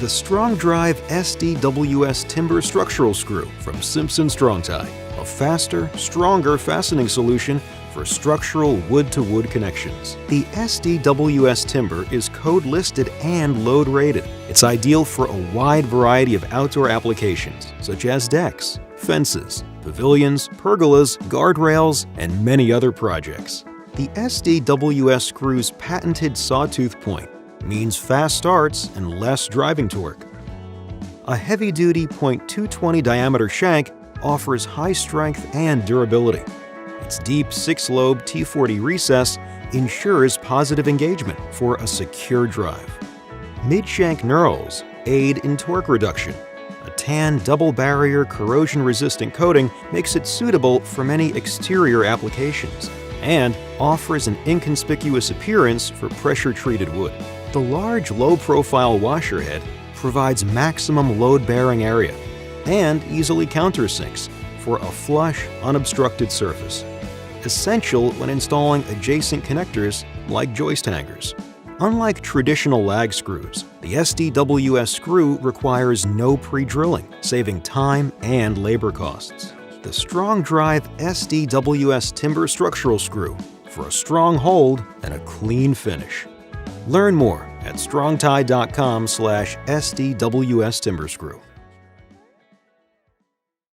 The Strong-Drive SDWS Timber structural screw from Simpson Strong-Tie, a faster, stronger fastening solution for structural wood-to-wood connections. The SDWS Timber is code-listed and load-rated. It's ideal for a wide variety of outdoor applications, such as decks, fences, pavilions, pergolas, guardrails, and many other projects. The SDWS screw's patented sawtooth point means fast starts and less driving torque. A heavy-duty .220 diameter shank offers high strength and durability. Its deep 6-lobe T40 recess ensures positive engagement for a secure drive. Mid-shank knurls aid in torque reduction. A tan double-barrier corrosion-resistant coating makes it suitable for many exterior applications and offers an inconspicuous appearance for pressure-treated wood. The large low-profile washer head provides maximum load-bearing area and easily countersinks for a flush, unobstructed surface, essential when installing adjacent connectors like joist hangers. Unlike traditional lag screws, the SDWS screw requires no pre-drilling, saving time and labor costs. The Strong-Drive SDWS Timber structural screw for a strong hold and a clean finish. Learn more at strongtie.com/SDWS Timber Screw.